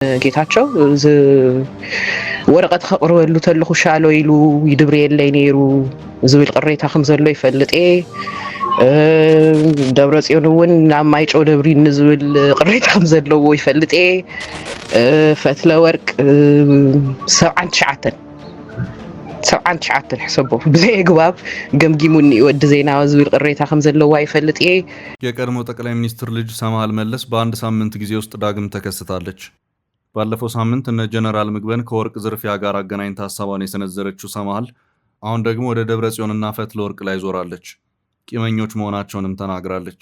ጌታቸው ወረቀት ከቅርበሉ ተልኩ ሻሎ ኢሉ ይድብር የለይ ነይሩ ዝብል ቅሬታ ከም ዘሎ ይፈልጥ ደብረጽዮን እውን ናብ ማይጨው ደብሪ ንዝብል ቅሬታ ከም ዘለዎ ይፈልጥ ፈትለ ወርቅ 79 ሕሰቦ ብዘይ ግባብ ገምጊሙኒ ወዲ ዜና ዝብል ቅሬታ ከም ዘለዎ ይፈልጥ የቀድሞ ጠቅላይ ሚኒስትር ልጅ ሰማሃል መለስ በአንድ ሳምንት ጊዜ ውስጥ ዳግም ተከስታለች። ባለፈው ሳምንት እነ ጀነራል ምግበን ከወርቅ ዝርፊያ ጋር አገናኝታ ሐሳቧን የሰነዘረችው ሰማሃል አሁን ደግሞ ወደ ደብረጽዮንና ፈትለ ወርቅ ላይ ዞራለች። ቂመኞች መሆናቸውንም ተናግራለች።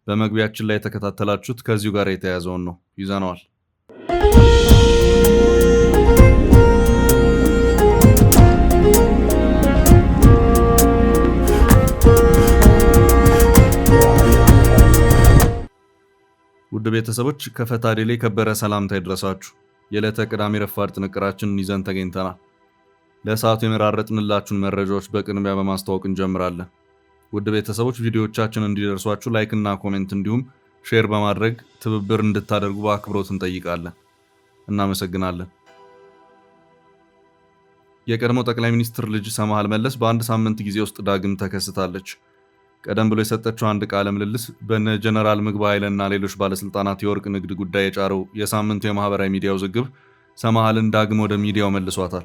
በመግቢያችን ላይ የተከታተላችሁት ከዚሁ ጋር የተያያዘውን ነው ይዘነዋል። ውድ ቤተሰቦች ከፈታ ዴሊ ከበረ ሰላምታ ይድረሳችሁ። የዕለተ ቅዳሜ ረፋድ ጥንቅራችንን ይዘን ተገኝተናል። ለሰዓቱ የመራረጥንላችሁን መረጃዎች በቅድሚያ በማስተዋወቅ እንጀምራለን። ውድ ቤተሰቦች ቪዲዮዎቻችን እንዲደርሷችሁ ላይክ እና ኮሜንት እንዲሁም ሼር በማድረግ ትብብር እንድታደርጉ በአክብሮት እንጠይቃለን። እናመሰግናለን። የቀድሞ ጠቅላይ ሚኒስትር ልጅ ሰማሃል መለስ በአንድ ሳምንት ጊዜ ውስጥ ዳግም ተከስታለች። ቀደም ብሎ የሰጠችው አንድ ቃለ ምልልስ በነ ጀነራል ምግበ ኃይለና ሌሎች ባለስልጣናት የወርቅ ንግድ ጉዳይ የጫረው የሳምንቱ የማህበራዊ ሚዲያ ውዝግብ ሰማሃልን ዳግም ወደ ሚዲያው መልሷታል።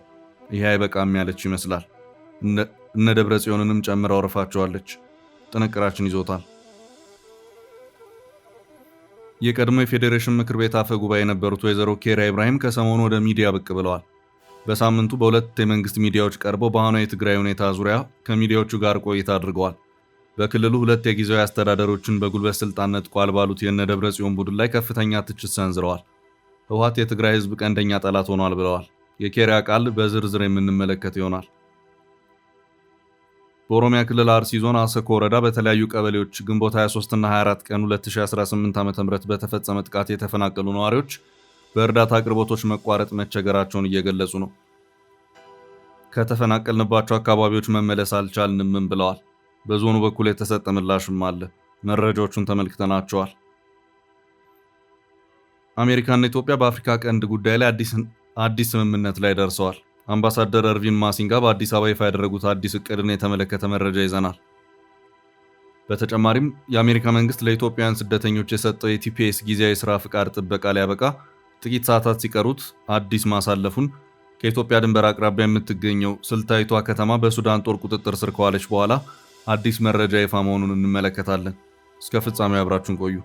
ይሄ አይበቃም ያለች ይመስላል። እነ ደብረጽዮንንም ጨምራ ወርፋቸዋለች። ጥንቅራችን ይዞታል። የቀድሞ የፌዴሬሽን ምክር ቤት አፈ ጉባኤ የነበሩት ወይዘሮ ኬሪያ ኢብራሂም ከሰሞኑ ወደ ሚዲያ ብቅ ብለዋል። በሳምንቱ በሁለት የመንግስት ሚዲያዎች ቀርበው በአሁኑ የትግራይ ሁኔታ ዙሪያ ከሚዲያዎቹ ጋር ቆይታ አድርገዋል። በክልሉ ሁለት የጊዜያዊ አስተዳደሮችን በጉልበት ስልጣን ነጥቋል ባሉት የነ ደብረጽዮን ቡድን ላይ ከፍተኛ ትችት ሰንዝረዋል። ህወሓት የትግራይ ህዝብ ቀንደኛ ጠላት ሆኗል ብለዋል። የኬሪያ ቃል በዝርዝር የምንመለከት ይሆናል። በኦሮሚያ ክልል አርሲ ዞን አሰኮ ወረዳ በተለያዩ ቀበሌዎች ግንቦት 23 እና 24 ቀን 2018 ዓ.ም በተፈጸመ ጥቃት የተፈናቀሉ ነዋሪዎች በእርዳታ አቅርቦቶች መቋረጥ መቸገራቸውን እየገለጹ ነው። ከተፈናቀልንባቸው አካባቢዎች መመለስ አልቻልንም ብለዋል። በዞኑ በኩል የተሰጠ ምላሽም አለ። መረጃዎቹን ተመልክተናቸዋል። አሜሪካና ኢትዮጵያ በአፍሪካ ቀንድ ጉዳይ ላይ አዲስ ስምምነት ላይ ደርሰዋል። አምባሳደር እርቪን ማሲንጋ በአዲስ አበባ ይፋ ያደረጉት አዲስ እቅድን የተመለከተ መረጃ ይዘናል። በተጨማሪም የአሜሪካ መንግስት ለኢትዮጵያውያን ስደተኞች የሰጠው የቲፒኤስ ጊዜያዊ ስራ ፍቃድ ጥበቃ ሊያበቃ ጥቂት ሰዓታት ሲቀሩት አዲስ ማሳለፉን፣ ከኢትዮጵያ ድንበር አቅራቢያ የምትገኘው ስልታዊቷ ከተማ በሱዳን ጦር ቁጥጥር ስር ከዋለች በኋላ አዲስ መረጃ ይፋ መሆኑን እንመለከታለን። እስከ ፍጻሜው አብራችሁን ቆዩ።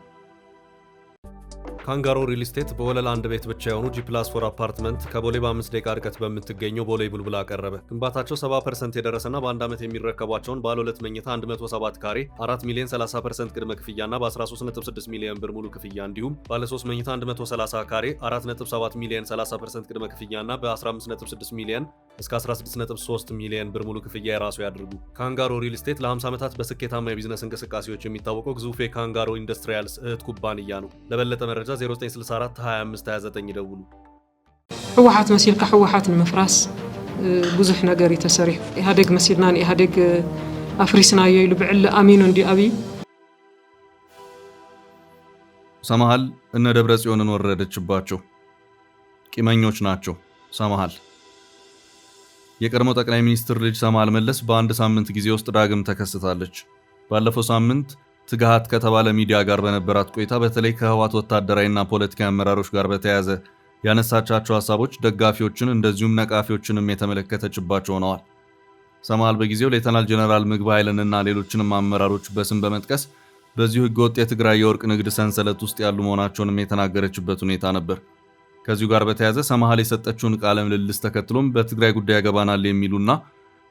ካንጋሮ ሪል ስቴት በወለል አንድ ቤት ብቻ የሆኑ G+4 አፓርትመንት ከቦሌ በ5 ደቂቃ ርቀት በምትገኘው ቦሌ ቡልቡላ አቀረበ። ግንባታቸው 70% የደረሰና በአንድ ዓመት የሚረከቧቸውን ባለ 2 መኝታ 107 ካሬ 4 ሚሊዮን 30% ቅድመ ክፍያና በ13.6 ሚሊዮን ብር ሙሉ ክፍያ እንዲሁም ባለ 3 መኝታ 130 ካሬ 4.7 ሚሊዮን 30% ቅድመ ክፍያና በ15.6 ሚሊዮን እስከ 16.3 ሚሊዮን ብር ሙሉ ክፍያ የራሱ ያድርጉ። ካንጋሮ ሪል ስቴት ለ50 ዓመታት በስኬታማ የቢዝነስ እንቅስቃሴዎች የሚታወቀው ግዙፍ የካንጋሮ ኢንዱስትሪያልስ እህት ኩባንያ ነው። ለበለጠ መረጃ 0964 25 29 ይደውሉ። ህወሓት መሲልካ ህወሓት ንምፍራስ ብዙሕ ነገር ይተሰሪሕ ኢህአዴግ መሲልና ኢህአዴግ አፍሪስናዮ ኢሉ ብዕለ አሚኑ እንዲ አብይ ሰማሃል እነ ደብረጽዮንን ወረደችባቸው። ቂመኞች ናቸው። ሰማሃል የቀድሞ ጠቅላይ ሚኒስትር ልጅ ሰማሃል መለስ በአንድ ሳምንት ጊዜ ውስጥ ዳግም ተከስታለች። ባለፈው ሳምንት ትግሃት ከተባለ ሚዲያ ጋር በነበራት ቆይታ በተለይ ከህወሓት ወታደራዊና ፖለቲካዊ አመራሮች ጋር በተያያዘ ያነሳቻቸው ሐሳቦች ደጋፊዎችን እንደዚሁም ነቃፊዎችንም የተመለከተችባቸው ሆነዋል። ሰማሃል በጊዜው ሌተናል ጀነራል ምግበ ኃይለንና ሌሎችንም አመራሮች በስም በመጥቀስ በዚሁ ህገወጥ የትግራይ የወርቅ ንግድ ሰንሰለት ውስጥ ያሉ መሆናቸውንም የተናገረችበት ሁኔታ ነበር። ከዚሁ ጋር በተያያዘ ሰማሃል የሰጠችውን ቃለ ምልልስ ተከትሎም በትግራይ ጉዳይ ያገባናል የሚሉና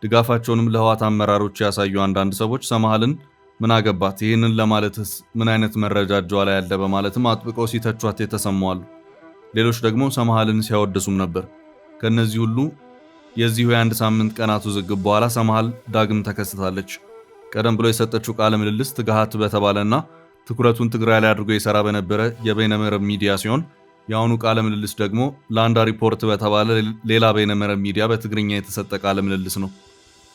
ድጋፋቸውንም ለህወሓት አመራሮች ያሳዩ አንዳንድ ሰዎች ሰማሃልን ምን አገባት ይህንን ለማለትስ ምን አይነት መረጃ እጇ ላይ ያለ በማለትም አጥብቀው ሲተቿት የተሰማዋሉ። ሌሎች ደግሞ ሰማሃልን ሲያወድሱም ነበር። ከነዚህ ሁሉ የዚሁ የአንድ ሳምንት ቀናት ውዝግብ በኋላ ሰማሃል ዳግም ተከስታለች። ቀደም ብሎ የሰጠችው ቃለ ምልልስ ትግሃት በተባለና ትኩረቱን ትግራይ ላይ አድርጎ ይሰራ በነበረ የበይነመረብ ሚዲያ ሲሆን የአሁኑ ቃለ ምልልስ ደግሞ ላንዳ ሪፖርት በተባለ ሌላ በይነመረብ ሚዲያ በትግርኛ የተሰጠ ቃለ ምልልስ ነው።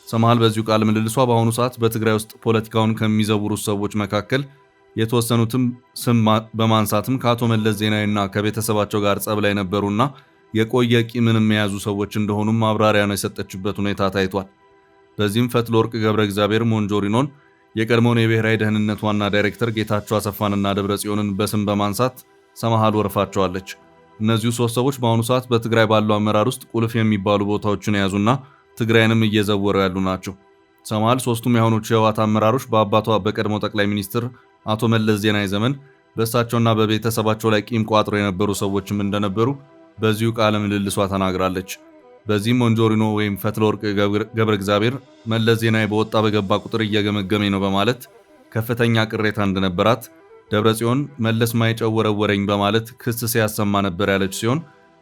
ሰማሃል በዚሁ ቃለ ምልልሷ በአሁኑ ሰዓት በትግራይ ውስጥ ፖለቲካውን ከሚዘውሩ ሰዎች መካከል የተወሰኑትም ስም በማንሳትም ከአቶ መለስ ዜናዊና ከቤተሰባቸው ጋር ጸብ ላይ ነበሩና የቆየ ቂምን የያዙ ሰዎች እንደሆኑም ማብራሪያ ነው የሰጠችበት ሁኔታ ታይቷል። በዚህም ፈትለወርቅ ገብረ እግዚአብሔር ሞንጆሪኖን፣ የቀድሞውን የብሔራዊ ደህንነት ዋና ዳይሬክተር ጌታቸው አሰፋንና ደብረጽዮንን በስም በማንሳት ሰማሃል ወርፋቸዋለች። እነዚሁ ሶስት ሰዎች በአሁኑ ሰዓት በትግራይ ባለው አመራር ውስጥ ቁልፍ የሚባሉ ቦታዎችን የያዙና ትግራይንም እየዘወሩ ያሉ ናቸው። ሰማሃል ሶስቱም የሆኑት የህወሓት አመራሮች በአባቷ በቀድሞ ጠቅላይ ሚኒስትር አቶ መለስ ዜናዊ ዘመን በእሳቸውና በቤተሰባቸው ላይ ቂም ቋጥሮ የነበሩ ሰዎችም እንደነበሩ በዚሁ ቃለ ምልልሷ ተናግራለች። በዚህም ሞንጆሪኖ ወይም ፈትለወርቅ ገብረ እግዚአብሔር መለስ ዜናዊ በወጣ በገባ ቁጥር እየገመገመኝ ነው በማለት ከፍተኛ ቅሬታ እንደነበራት፣ ደብረጽዮን መለስ ማይጨው ወረወረኝ በማለት ክስ ሲያሰማ ነበር ያለች ሲሆን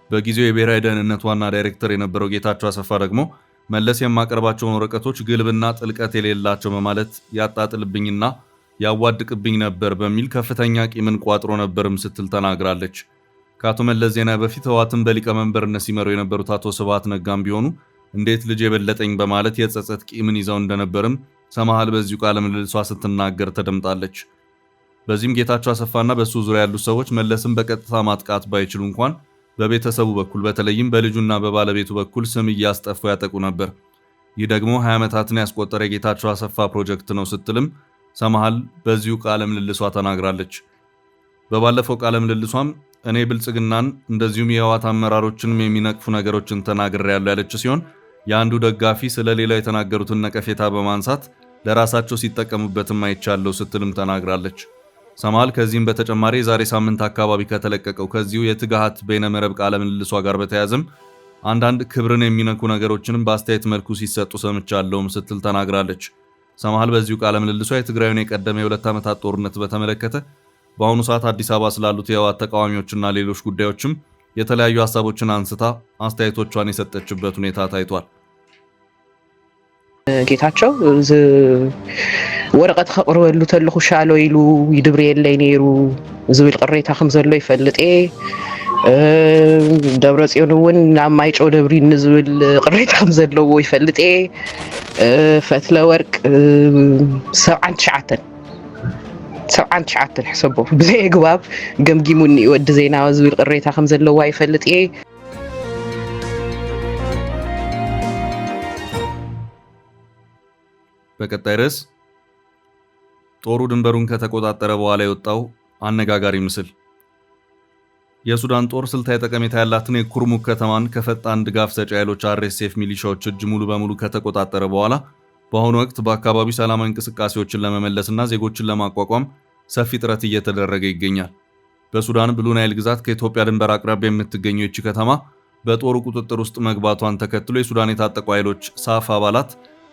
በጊዜው የብሔራዊ ደህንነት ዋና ዳይሬክተር የነበረው ጌታቸው አሰፋ ደግሞ መለስ የማቀርባቸውን ወረቀቶች ግልብና ጥልቀት የሌላቸው በማለት ያጣጥልብኝና ያዋድቅብኝ ነበር በሚል ከፍተኛ ቂምን ቋጥሮ ነበርም ስትል ተናግራለች። ከአቶ መለስ ዜናዊ በፊት ህወሓትን በሊቀመንበርነት ሲመሩ የነበሩት አቶ ስብሃት ነጋም ቢሆኑ እንዴት ልጅ የበለጠኝ በማለት የጸጸት ቂምን ይዘው እንደነበርም ሰማሃል በዚሁ ቃለ ምልልሷ ስትናገር ተደምጣለች። በዚህም ጌታቸው አሰፋና በሱ ዙሪያ ያሉት ሰዎች መለስን በቀጥታ ማጥቃት ባይችሉ እንኳን በቤተሰቡ በኩል በተለይም በልጁና በባለቤቱ በኩል ስም እያስጠፉ ያጠቁ ነበር። ይህ ደግሞ 20 ዓመታትን ያስቆጠረ የጌታቸው አሰፋ ፕሮጀክት ነው ስትልም ሰማሃል በዚሁ ቃለ ምልልሷ ተናግራለች። በባለፈው ቃለ ምልልሷም እኔ ብልጽግናን እንደዚሁም የህወሓት አመራሮችንም የሚነቅፉ ነገሮችን ተናግሬያለሁ ያለች ሲሆን የአንዱ ደጋፊ ስለ ሌላው የተናገሩትን ነቀፌታ በማንሳት ለራሳቸው ሲጠቀሙበትም አይቻለሁ ስትልም ተናግራለች። ሰማሃል ከዚህም በተጨማሪ የዛሬ ሳምንት አካባቢ ከተለቀቀው ከዚሁ የትጋሃት በይነመረብ ቃለ ምልልሷ ጋር በተያያዘም አንዳንድ ክብርን የሚነኩ ነገሮችንም በአስተያየት መልኩ ሲሰጡ ሰምቻለሁም ስትል ተናግራለች። ሰማሃል በዚሁ ቃለ ምልልሷ የትግራዩን የቀደመ የ2 ዓመታት ጦርነት በተመለከተ በአሁኑ ሰዓት አዲስ አበባ ስላሉት የህወሓት ተቃዋሚዎችና ሌሎች ጉዳዮችም የተለያዩ ሀሳቦችን አንስታ አስተያየቶቿን የሰጠችበት ሁኔታ ታይቷል። ጌታቸው ወረቀት ከቅርበሉ ተለኹ ሻሎ ኢሉ ይድብር የለይ ነይሩ ዝብል ቅሬታ ከም ዘሎ ይፈልጥ ደብረጽዮን እውን ናብ ማይጨው ደብሪ ንዝብል ቅሬታ ከም ዘለዎ ይፈልጥ ፈትለወርቅ 79 ሕሰቦ ብዘይ ግባብ ገምጊሙኒ ወዲ ዜና ዝብል ቅሬታ ከም ዘለዋ ይፈልጥ በቀጣይ ርዕስ ጦሩ ድንበሩን ከተቆጣጠረ በኋላ የወጣው አነጋጋሪ ምስል። የሱዳን ጦር ስልታዊ ጠቀሜታ ያላትን የኩርሙክ ከተማን ከፈጣን ድጋፍ ሰጪ ኃይሎች RSF ሚሊሻዎች እጅ ሙሉ በሙሉ ከተቆጣጠረ በኋላ በአሁኑ ወቅት በአካባቢው ሰላማዊ እንቅስቃሴዎችን ለመመለስና ዜጎችን ለማቋቋም ሰፊ ጥረት እየተደረገ ይገኛል። በሱዳን ብሉ ናይል ግዛት ከኢትዮጵያ ድንበር አቅራቢያ የምትገኘው ይህች ከተማ በጦሩ ቁጥጥር ውስጥ መግባቷን ተከትሎ የሱዳን የታጠቁ ኃይሎች ሳፍ አባላት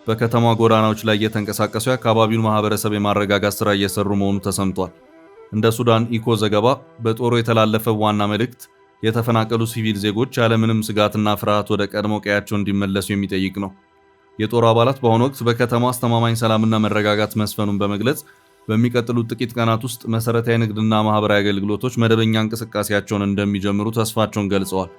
በከተማ ጎዳናዎች ላይ እየተንቀሳቀሱ የአካባቢውን ማህበረሰብ የማረጋጋት ስራ እየሰሩ መሆኑ ተሰምቷል። እንደ ሱዳን ኢኮ ዘገባ በጦሩ የተላለፈው ዋና መልእክት የተፈናቀሉ ሲቪል ዜጎች ያለምንም ስጋትና ፍርሃት ወደ ቀድሞ ቀያቸው እንዲመለሱ የሚጠይቅ ነው። የጦሩ አባላት በአሁኑ ወቅት በከተማው አስተማማኝ ሰላምና መረጋጋት መስፈኑን በመግለጽ በሚቀጥሉት ጥቂት ቀናት ውስጥ መሰረታዊ ንግድና ማህበራዊ አገልግሎቶች መደበኛ እንቅስቃሴያቸውን እንደሚጀምሩ ተስፋቸውን ገልጸዋል።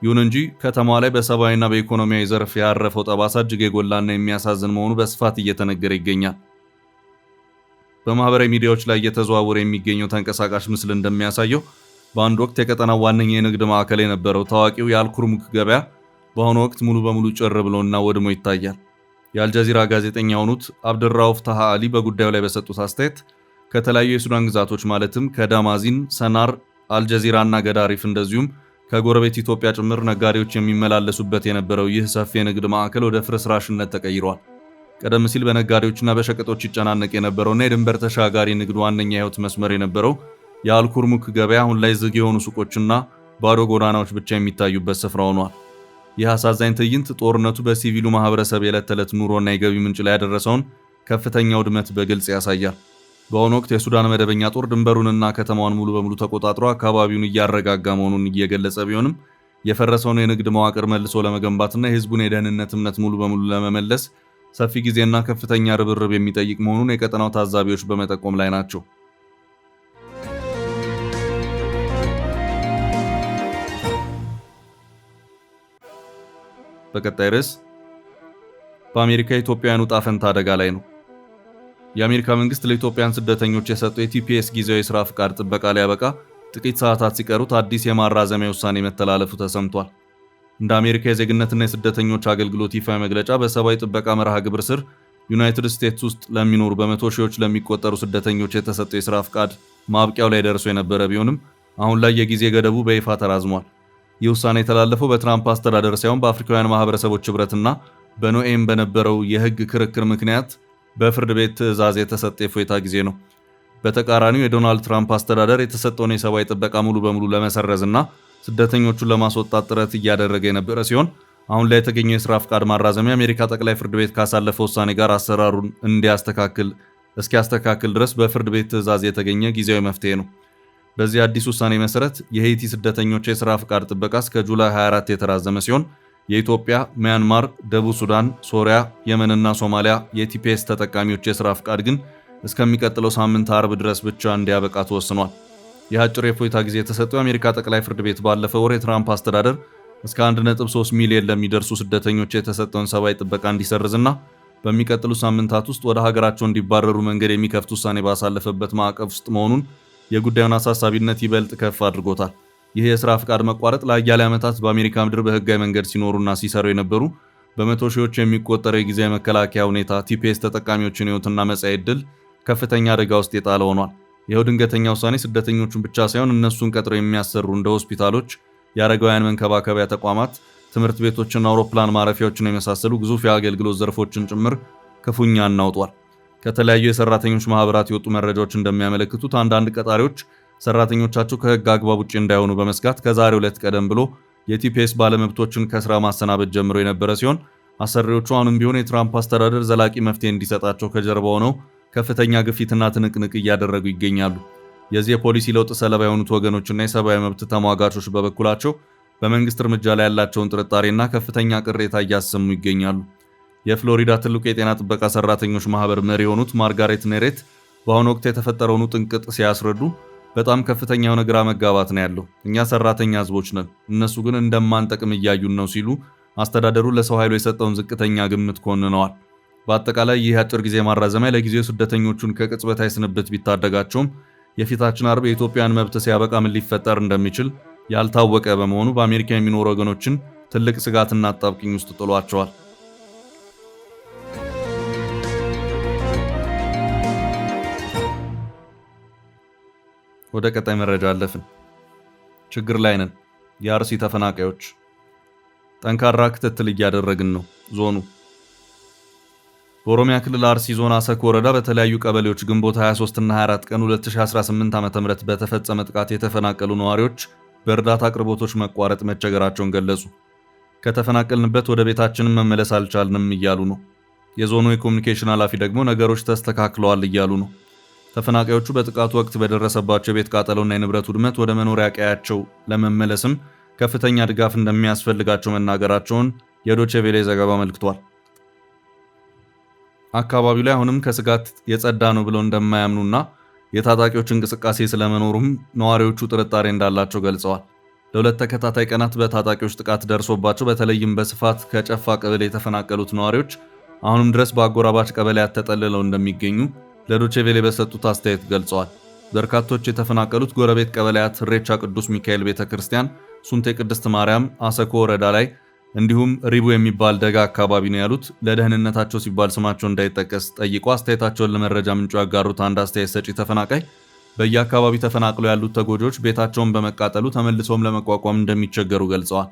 ይሁን እንጂ ከተማዋ ላይ በሰብአዊና በኢኮኖሚያዊ ዘርፍ ያረፈው ጠባሳ እጅግ የጎላና የሚያሳዝን መሆኑ በስፋት እየተነገረ ይገኛል። በማህበራዊ ሚዲያዎች ላይ እየተዘዋወረ የሚገኘው ተንቀሳቃሽ ምስል እንደሚያሳየው በአንድ ወቅት የቀጠናው ዋነኛ የንግድ ማዕከል የነበረው ታዋቂው የአልኩርሙክ ገበያ በአሁኑ ወቅት ሙሉ በሙሉ ጭር ብሎና ወድሞ ይታያል። የአልጀዚራ ጋዜጠኛ የሆኑት አብድራውፍ ታሃ አሊ በጉዳዩ ላይ በሰጡት አስተያየት ከተለያዩ የሱዳን ግዛቶች ማለትም ከዳማዚን፣ ሰናር፣ አልጀዚራና ገዳሪፍ እንደዚሁም ከጎረቤት ኢትዮጵያ ጭምር ነጋዴዎች የሚመላለሱበት የነበረው ይህ ሰፊ የንግድ ማዕከል ወደ ፍርስራሽነት ተቀይሯል። ቀደም ሲል በነጋዴዎችና በሸቀጦች ይጨናነቅ የነበረውና የድንበር ተሻጋሪ ንግድ ዋነኛ የህይወት መስመር የነበረው የአልኩርሙክ ገበያ አሁን ላይ ዝግ የሆኑ ሱቆችና ባዶ ጎዳናዎች ብቻ የሚታዩበት ስፍራ ሆኗል። ይህ አሳዛኝ ትዕይንት ጦርነቱ በሲቪሉ ማህበረሰብ የዕለት ተዕለት ኑሮና የገቢ ምንጭ ላይ ያደረሰውን ከፍተኛ ውድመት በግልጽ ያሳያል። በአሁኑ ወቅት የሱዳን መደበኛ ጦር ድንበሩንና ከተማዋን ሙሉ በሙሉ ተቆጣጥሮ አካባቢውን እያረጋጋ መሆኑን እየገለጸ ቢሆንም የፈረሰውን የንግድ መዋቅር መልሶ ለመገንባትና የህዝቡን የደህንነት እምነት ሙሉ በሙሉ ለመመለስ ሰፊ ጊዜና ከፍተኛ ርብርብ የሚጠይቅ መሆኑን የቀጠናው ታዛቢዎች በመጠቆም ላይ ናቸው። በቀጣይ ርዕስ በአሜሪካ የኢትዮጵያውያኑ ዕጣ ፈንታ አደጋ ላይ ነው። የአሜሪካ መንግስት ለኢትዮጵያን ስደተኞች የሰጠው የቲፒኤስ ጊዜያዊ የሥራ ፍቃድ ጥበቃ ሊያበቃ ጥቂት ሰዓታት ሲቀሩት አዲስ የማራዘሚያ ውሳኔ መተላለፉ ተሰምቷል። እንደ አሜሪካ የዜግነትና የስደተኞች አገልግሎት ይፋ መግለጫ በሰብአዊ ጥበቃ መርሃ ግብር ስር ዩናይትድ ስቴትስ ውስጥ ለሚኖሩ በመቶ ሺዎች ለሚቆጠሩ ስደተኞች የተሰጠው የሥራ ፍቃድ ማብቂያው ላይ ደርሶ የነበረ ቢሆንም አሁን ላይ የጊዜ ገደቡ በይፋ ተራዝሟል። ይህ ውሳኔ የተላለፈው በትራምፕ አስተዳደር ሳይሆን በአፍሪካውያን ማህበረሰቦች ህብረትና በኖኤም በነበረው የህግ ክርክር ምክንያት በፍርድ ቤት ትዕዛዝ የተሰጠ የፎይታ ጊዜ ነው። በተቃራኒው የዶናልድ ትራምፕ አስተዳደር የተሰጠውን የሰብአዊ ጥበቃ ሙሉ በሙሉ ለመሰረዝና ስደተኞቹን ለማስወጣት ጥረት እያደረገ የነበረ ሲሆን አሁን ላይ የተገኘው የሥራ ፍቃድ ማራዘሚያ አሜሪካ ጠቅላይ ፍርድ ቤት ካሳለፈው ውሳኔ ጋር አሰራሩን እስኪያስተካክል ድረስ በፍርድ ቤት ትዕዛዝ የተገኘ ጊዜያዊ መፍትሄ ነው። በዚህ አዲስ ውሳኔ መሰረት የሄይቲ ስደተኞች የሥራ ፍቃድ ጥበቃ እስከ ጁላይ 24 የተራዘመ ሲሆን የኢትዮጵያ፣ ሚያንማር፣ ደቡብ ሱዳን፣ ሶሪያ፣ የመንና ሶማሊያ የቲፒኤስ ተጠቃሚዎች የሥራ ፍቃድ ግን እስከሚቀጥለው ሳምንት አርብ ድረስ ብቻ እንዲያበቃ ተወስኗል። የአጭር የፎይታ ጊዜ የተሰጠው የአሜሪካ ጠቅላይ ፍርድ ቤት ባለፈው ወር የትራምፕ አስተዳደር እስከ 1.3 ሚሊዮን ለሚደርሱ ስደተኞች የተሰጠውን ሰብአዊ ጥበቃ እንዲሰርዝና በሚቀጥሉ ሳምንታት ውስጥ ወደ ሀገራቸው እንዲባረሩ መንገድ የሚከፍት ውሳኔ ባሳለፈበት ማዕቀፍ ውስጥ መሆኑን የጉዳዩን አሳሳቢነት ይበልጥ ከፍ አድርጎታል። ይህ የሥራ ፍቃድ መቋረጥ ለአያሌ ዓመታት በአሜሪካ ምድር በህጋዊ መንገድ ሲኖሩና ሲሰሩ የነበሩ በመቶ ሺዎች የሚቆጠረው የጊዜያዊ መከላከያ ሁኔታ ቲፒኤስ ተጠቃሚዎችን ሕይወትና መጻኢ ዕድል ከፍተኛ አደጋ ውስጥ የጣለ ሆኗል። ይኸው ድንገተኛ ውሳኔ ስደተኞቹን ብቻ ሳይሆን እነሱን ቀጥረው የሚያሰሩ እንደ ሆስፒታሎች፣ የአረጋውያን መንከባከቢያ ተቋማት፣ ትምህርት ቤቶችና አውሮፕላን ማረፊያዎችን የመሳሰሉ ግዙፍ የአገልግሎት ዘርፎችን ጭምር ክፉኛ አናውጧል። ከተለያዩ የሰራተኞች ማህበራት የወጡ መረጃዎች እንደሚያመለክቱት አንዳንድ ቀጣሪዎች ሰራተኞቻቸው ከህግ አግባብ ውጭ እንዳይሆኑ በመስጋት ከዛሬው ዕለት ቀደም ብሎ የቲፒኤስ ባለመብቶችን ከስራ ማሰናበት ጀምሮ የነበረ ሲሆን አሰሪዎቹ አሁንም ቢሆን የትራምፕ አስተዳደር ዘላቂ መፍትሄ እንዲሰጣቸው ከጀርባ ሆነው ከፍተኛ ግፊትና ትንቅንቅ እያደረጉ ይገኛሉ። የዚህ የፖሊሲ ለውጥ ሰለባ የሆኑት ወገኖችና የሰብአዊ መብት ተሟጋቾች በበኩላቸው በመንግስት እርምጃ ላይ ያላቸውን ጥርጣሬና ከፍተኛ ቅሬታ እያሰሙ ይገኛሉ። የፍሎሪዳ ትልቁ የጤና ጥበቃ ሰራተኞች ማህበር መሪ የሆኑት ማርጋሬት ኔሬት በአሁኑ ወቅት የተፈጠረውን ጥንቅጥ ሲያስረዱ በጣም ከፍተኛ የሆነ ግራ መጋባት ነው ያለው። እኛ ሰራተኛ ህዝቦች ነን፣ እነሱ ግን እንደማንጠቅም እያዩን ነው ሲሉ አስተዳደሩ ለሰው ኃይሉ የሰጠውን ዝቅተኛ ግምት ኮንነዋል። በአጠቃላይ ይህ አጭር ጊዜ ማራዘሚያ ለጊዜው ስደተኞቹን ከቅጽበታዊ ስንብት ቢታደጋቸውም የፊታችን አርብ የኢትዮጵያን መብት ሲያበቃ ምን ሊፈጠር እንደሚችል ያልታወቀ በመሆኑ በአሜሪካ የሚኖሩ ወገኖችን ትልቅ ስጋትና አጣብቂኝ ውስጥ ጥሏቸዋል። ወደ ቀጣይ መረጃ አለፍን። ችግር ላይ ነን። የአርሲ ተፈናቃዮች ጠንካራ ክትትል እያደረግን ነው። ዞኑ በኦሮሚያ ክልል አርሲ ዞን አሰኮ ወረዳ በተለያዩ ቀበሌዎች ግንቦት 23 እና 24 ቀን 2018 ዓ.ም በተፈጸመ ጥቃት የተፈናቀሉ ነዋሪዎች በእርዳታ አቅርቦቶች መቋረጥ መቸገራቸውን ገለጹ። ከተፈናቀልንበት ወደ ቤታችንን መመለስ አልቻልንም እያሉ ነው። የዞኑ የኮሚኒኬሽን ኃላፊ ደግሞ ነገሮች ተስተካክለዋል እያሉ ነው። ተፈናቃዮቹ በጥቃቱ ወቅት በደረሰባቸው የቤት ቃጠሎና የንብረት ውድመት ወደ መኖሪያ ቀያቸው ለመመለስም ከፍተኛ ድጋፍ እንደሚያስፈልጋቸው መናገራቸውን የዶቼ ቬሌ ዘገባ አመልክቷል። አካባቢው ላይ አሁንም ከስጋት የጸዳ ነው ብለው እንደማያምኑና የታጣቂዎች እንቅስቃሴ ስለመኖሩም ነዋሪዎቹ ጥርጣሬ እንዳላቸው ገልጸዋል። ለሁለት ተከታታይ ቀናት በታጣቂዎች ጥቃት ደርሶባቸው በተለይም በስፋት ከጨፋ ቀበሌ የተፈናቀሉት ነዋሪዎች አሁንም ድረስ በአጎራባች ቀበሌያት ተጠልለው እንደሚገኙ ለዶቼ ቬሌ በሰጡት አስተያየት ገልጸዋል። በርካቶች የተፈናቀሉት ጎረቤት ቀበሌያት ሬቻ ቅዱስ ሚካኤል ቤተክርስቲያን፣ ሱንቴ ቅድስት ማርያም፣ አሰኮ ወረዳ ላይ እንዲሁም ሪቡ የሚባል ደጋ አካባቢ ነው ያሉት ለደህንነታቸው ሲባል ስማቸው እንዳይጠቀስ ጠይቀው አስተያየታቸውን ለመረጃ ምንጩ ያጋሩት አንድ አስተያየት ሰጪ ተፈናቃይ በየአካባቢው ተፈናቅለው ያሉት ተጎጂዎች ቤታቸውን በመቃጠሉ ተመልሰውም ለመቋቋም እንደሚቸገሩ ገልጸዋል።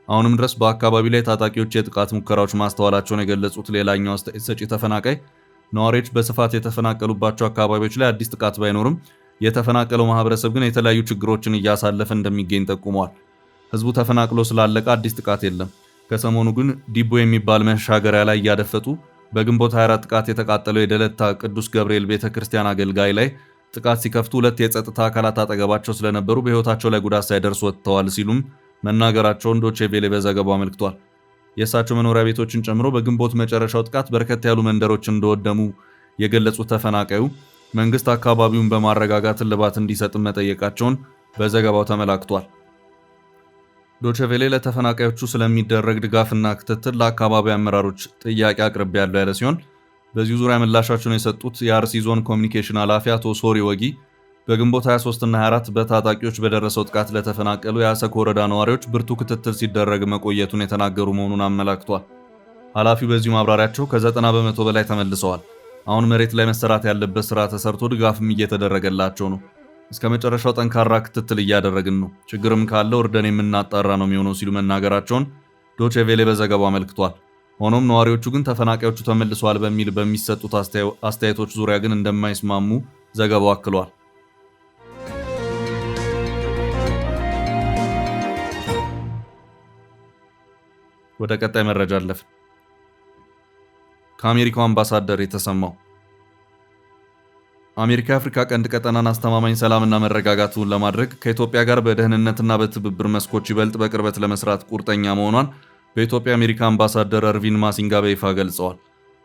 አሁንም ድረስ በአካባቢው ላይ ታጣቂዎች የጥቃት ሙከራዎች ማስተዋላቸውን የገለጹት ሌላኛው አስተያየት ሰጪ ተፈናቃይ ነዋሪዎች በስፋት የተፈናቀሉባቸው አካባቢዎች ላይ አዲስ ጥቃት ባይኖርም የተፈናቀለው ማህበረሰብ ግን የተለያዩ ችግሮችን እያሳለፈ እንደሚገኝ ጠቁመዋል። ህዝቡ ተፈናቅሎ ስላለቀ አዲስ ጥቃት የለም። ከሰሞኑ ግን ዲቦ የሚባል መሻገሪያ ላይ እያደፈጡ በግንቦት 24 ጥቃት የተቃጠለው የደለታ ቅዱስ ገብርኤል ቤተክርስቲያን አገልጋይ ላይ ጥቃት ሲከፍቱ ሁለት የጸጥታ አካላት አጠገባቸው ስለነበሩ በህይወታቸው ላይ ጉዳት ሳይደርስ ወጥተዋል ሲሉም መናገራቸውን ዶቼ ቬሌ በዘገባው አመልክቷል። የእሳቸው መኖሪያ ቤቶችን ጨምሮ በግንቦት መጨረሻው ጥቃት በርከት ያሉ መንደሮች እንደወደሙ የገለጹት ተፈናቃዩ መንግስት አካባቢውን በማረጋጋት እልባት እንዲሰጥ መጠየቃቸውን በዘገባው ተመላክቷል። ዶቼ ቬሌ ለተፈናቃዮቹ ስለሚደረግ ድጋፍና ክትትል ለአካባቢ አመራሮች ጥያቄ አቅርቤያለሁ ያለ ሲሆን በዚሁ ዙሪያ ምላሻቸውን የሰጡት የአርሲ ዞን ኮሚኒኬሽን ኃላፊ አቶ ሶሪ ወጊ በግንቦት 23 እና 24 በታጣቂዎች በደረሰው ጥቃት ለተፈናቀሉ የአሰኮ ወረዳ ነዋሪዎች ብርቱ ክትትል ሲደረግ መቆየቱን የተናገሩ መሆኑን አመላክቷል። ኃላፊው በዚሁ ማብራሪያቸው ከ90 በመቶ በላይ ተመልሰዋል። አሁን መሬት ላይ መሰራት ያለበት ስራ ተሰርቶ ድጋፍም እየተደረገላቸው ነው። እስከ መጨረሻው ጠንካራ ክትትል እያደረግን ነው። ችግርም ካለ ወርደን የምናጣራ ነው የሚሆነው ሲሉ መናገራቸውን ዶቼ ቬሌ በዘገባው አመልክቷል። ሆኖም ነዋሪዎቹ ግን ተፈናቃዮቹ ተመልሰዋል በሚል በሚሰጡት አስተያየቶች ዙሪያ ግን እንደማይስማሙ ዘገባው አክሏል። ወደ ቀጣይ መረጃ አለፍን። ከአሜሪካው አምባሳደር የተሰማው አሜሪካ የአፍሪካ ቀንድ ቀጠናን አስተማማኝ ሰላምና መረጋጋቱን ለማድረግ ከኢትዮጵያ ጋር በደህንነትና በትብብር መስኮች ይበልጥ በቅርበት ለመስራት ቁርጠኛ መሆኗን በኢትዮጵያ አሜሪካ አምባሳደር እርቪን ማሲንጋ በይፋ ገልጸዋል።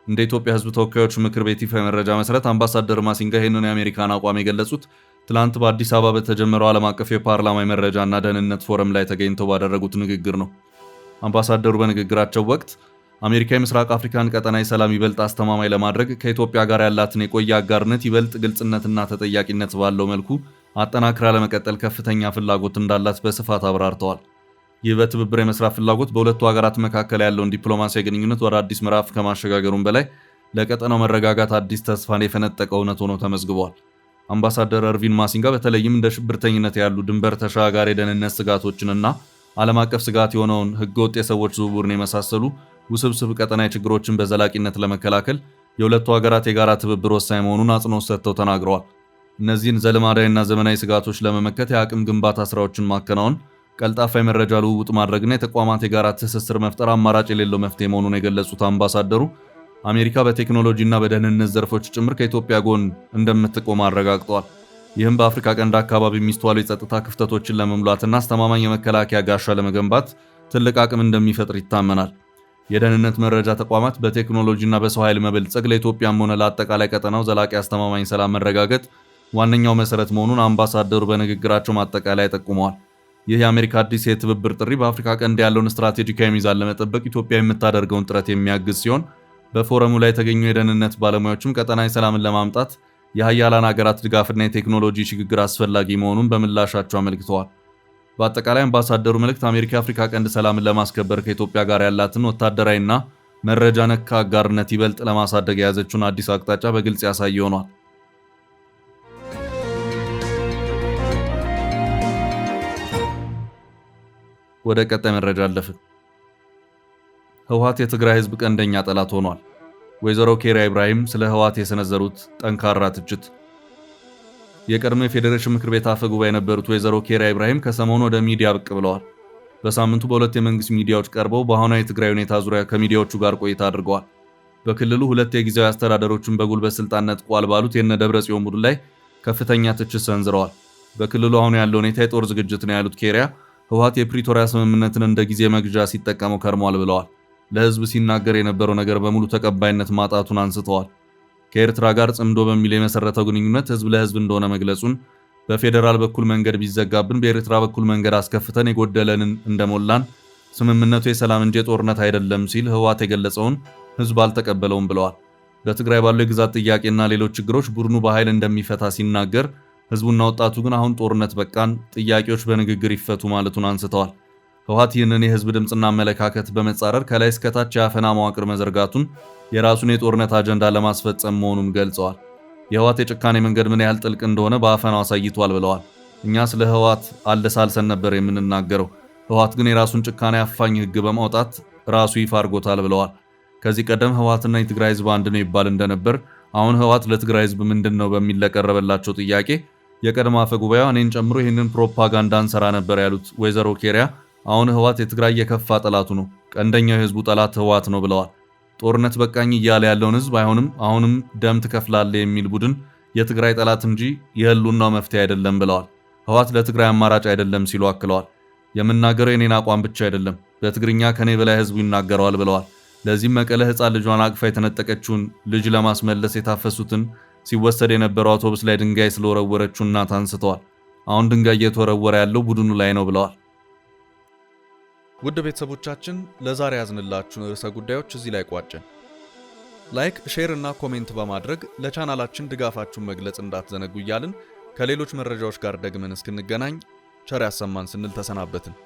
እንደ ኢትዮጵያ ሕዝብ ተወካዮች ምክር ቤት ይፋ መረጃ መሰረት አምባሳደር ማሲንጋ ይህንን የአሜሪካን አቋም የገለጹት ትላንት በአዲስ አበባ በተጀመረው ዓለም አቀፍ የፓርላማ የመረጃና ደህንነት ፎረም ላይ ተገኝተው ባደረጉት ንግግር ነው። አምባሳደሩ በንግግራቸው ወቅት አሜሪካ የምስራቅ አፍሪካን ቀጠናዊ ሰላም ይበልጥ አስተማማኝ ለማድረግ ከኢትዮጵያ ጋር ያላትን የቆየ አጋርነት ይበልጥ ግልጽነትና ተጠያቂነት ባለው መልኩ አጠናክራ ለመቀጠል ከፍተኛ ፍላጎት እንዳላት በስፋት አብራርተዋል። ይህ በትብብር የመስራት ፍላጎት በሁለቱ ሀገራት መካከል ያለውን ዲፕሎማሲያዊ ግንኙነት ወደ አዲስ ምዕራፍ ከማሸጋገሩም በላይ ለቀጠናው መረጋጋት አዲስ ተስፋን የፈነጠቀ እውነት ሆኖ ተመዝግቧል። አምባሳደር እርቪን ማሲንጋ በተለይም እንደ ሽብርተኝነት ያሉ ድንበር ተሻጋሪ የደህንነት ስጋቶችንና ዓለም አቀፍ ስጋት የሆነውን ህገወጥ የሰዎች ዝውውርን የመሳሰሉ ውስብስብ ቀጠናዊ ችግሮችን በዘላቂነት ለመከላከል የሁለቱ ሀገራት የጋራ ትብብር ወሳኝ መሆኑን አጽንኦት ሰጥተው ተናግረዋል። እነዚህን ዘልማዳዊና ዘመናዊ ስጋቶች ለመመከት የአቅም ግንባታ ስራዎችን ማከናወን፣ ቀልጣፋ የመረጃ ልውውጥ ማድረግና የተቋማት የጋራ ትስስር መፍጠር አማራጭ የሌለው መፍትሄ መሆኑን የገለጹት አምባሳደሩ አሜሪካ በቴክኖሎጂና በደህንነት ዘርፎች ጭምር ከኢትዮጵያ ጎን እንደምትቆም አረጋግጠዋል። ይህም በአፍሪካ ቀንድ አካባቢ የሚስተዋሉ የጸጥታ ክፍተቶችን ለመሙላትና አስተማማኝ የመከላከያ ጋሻ ለመገንባት ትልቅ አቅም እንደሚፈጥር ይታመናል። የደህንነት መረጃ ተቋማት በቴክኖሎጂና በሰው ኃይል መበልጸግ ለኢትዮጵያም ሆነ ለአጠቃላይ ቀጠናው ዘላቂ አስተማማኝ ሰላም መረጋገጥ ዋነኛው መሰረት መሆኑን አምባሳደሩ በንግግራቸው ማጠቃለያ ጠቁመዋል። ይህ የአሜሪካ አዲስ የትብብር ጥሪ በአፍሪካ ቀንድ ያለውን ስትራቴጂካዊ ሚዛን ለመጠበቅ ኢትዮጵያ የምታደርገውን ጥረት የሚያግዝ ሲሆን በፎረሙ ላይ የተገኙ የደህንነት ባለሙያዎችም ቀጠናዊ ሰላምን ለማምጣት የሀያላን ሀገራት ድጋፍና የቴክኖሎጂ ሽግግር አስፈላጊ መሆኑን በምላሻቸው አመልክተዋል። በአጠቃላይ አምባሳደሩ መልእክት አሜሪካ የአፍሪካ ቀንድ ሰላምን ለማስከበር ከኢትዮጵያ ጋር ያላትን ወታደራዊና መረጃ ነክ አጋርነት ይበልጥ ለማሳደግ የያዘችውን አዲስ አቅጣጫ በግልጽ ያሳየ ሆኗል። ወደ ቀጣይ መረጃ አለፍን። ህወሓት የትግራይ ህዝብ ቀንደኛ ጠላት ሆኗል። ወይዘሮ ኬሪያ ኢብራሂም ስለ ህወሓት የሰነዘሩት ጠንካራ ትችት። የቀድሞ የፌዴሬሽን ምክር ቤት አፈ ጉባኤ የነበሩት ወይዘሮ ኬሪያ ኢብራሂም ከሰሞኑ ወደ ሚዲያ ብቅ ብለዋል። በሳምንቱ በሁለት የመንግስት ሚዲያዎች ቀርበው በአሁኗ የትግራይ ሁኔታ ዙሪያ ከሚዲያዎቹ ጋር ቆይታ አድርገዋል። በክልሉ ሁለት የጊዜያዊ አስተዳደሮችን በጉልበት ስልጣን ነጥቋል ባሉት የነ ደብረጽዮን ቡድን ላይ ከፍተኛ ትችት ሰንዝረዋል። በክልሉ አሁን ያለው ሁኔታ የጦር ዝግጅት ነው ያሉት ኬሪያ ህወሓት የፕሪቶሪያ ስምምነትን እንደ ጊዜ መግዣ ሲጠቀመው ከርሟል ብለዋል። ለህዝብ ሲናገር የነበረው ነገር በሙሉ ተቀባይነት ማጣቱን አንስተዋል። ከኤርትራ ጋር ጽምዶ በሚል የመሰረተው ግንኙነት ህዝብ ለህዝብ እንደሆነ መግለጹን፣ በፌዴራል በኩል መንገድ ቢዘጋብን በኤርትራ በኩል መንገድ አስከፍተን የጎደለንን እንደሞላን፣ ስምምነቱ የሰላም እንጂ የጦርነት አይደለም ሲል ህወሓት የገለጸውን ህዝብ አልተቀበለውም ብለዋል። በትግራይ ባለው የግዛት ጥያቄና ሌሎች ችግሮች ቡድኑ በኃይል እንደሚፈታ ሲናገር፣ ህዝቡና ወጣቱ ግን አሁን ጦርነት በቃን፣ ጥያቄዎች በንግግር ይፈቱ ማለቱን አንስተዋል። ህወሓት ይህንን የህዝብ ድምፅና አመለካከት በመጻረር ከላይ እስከታች የአፈና መዋቅር መዘርጋቱን የራሱን የጦርነት አጀንዳ ለማስፈጸም መሆኑን ገልጸዋል። የህወሓት የጭካኔ መንገድ ምን ያህል ጥልቅ እንደሆነ በአፈናው አሳይቷል ብለዋል። እኛ ስለ ህወሓት አለሳልሰን ነበር የምንናገረው፣ ህወሓት ግን የራሱን ጭካኔ አፋኝ ህግ በማውጣት ራሱ ይፋ አድርጎታል ብለዋል። ከዚህ ቀደም ህወሓትና የትግራይ ህዝብ አንድ ነው ይባል እንደነበር፣ አሁን ህወሓት ለትግራይ ህዝብ ምንድን ነው በሚል ለቀረበላቸው ጥያቄ የቀድሞ አፈ ጉባኤዋ እኔን ጨምሮ ይህንን ፕሮፓጋንዳ እንሰራ ነበር ያሉት ወይዘሮ ኬሪያ አሁን ህወሓት የትግራይ የከፋ ጠላቱ ነው፣ ቀንደኛው የህዝቡ ጠላት ህወሓት ነው ብለዋል። ጦርነት በቃኝ እያለ ያለውን ህዝብ አሁንም ደም ትከፍላለህ የሚል ቡድን የትግራይ ጠላት እንጂ የህልውናው መፍትሄ አይደለም ብለዋል። ህወሓት ለትግራይ አማራጭ አይደለም ሲሉ አክለዋል። የምናገረው የኔን አቋም ብቻ አይደለም፣ በትግርኛ ከኔ በላይ ህዝቡ ይናገረዋል ብለዋል። ለዚህም መቀለ ህፃን ልጇን አቅፋ የተነጠቀችውን ልጅ ለማስመለስ የታፈሱትን ሲወሰድ የነበረው አውቶቡስ ላይ ድንጋይ ስለወረወረችው እናት አንስተዋል። አሁን ድንጋይ እየተወረወረ ያለው ቡድኑ ላይ ነው ብለዋል። ውድ ቤተሰቦቻችን ለዛሬ ያዝንላችሁ ርዕሰ ጉዳዮች እዚህ ላይ ቋጨን። ላይክ፣ ሼር እና ኮሜንት በማድረግ ለቻናላችን ድጋፋችሁን መግለጽ እንዳትዘነጉ እያልን ከሌሎች መረጃዎች ጋር ደግመን እስክንገናኝ ቸር ያሰማን ስንል ተሰናበትን።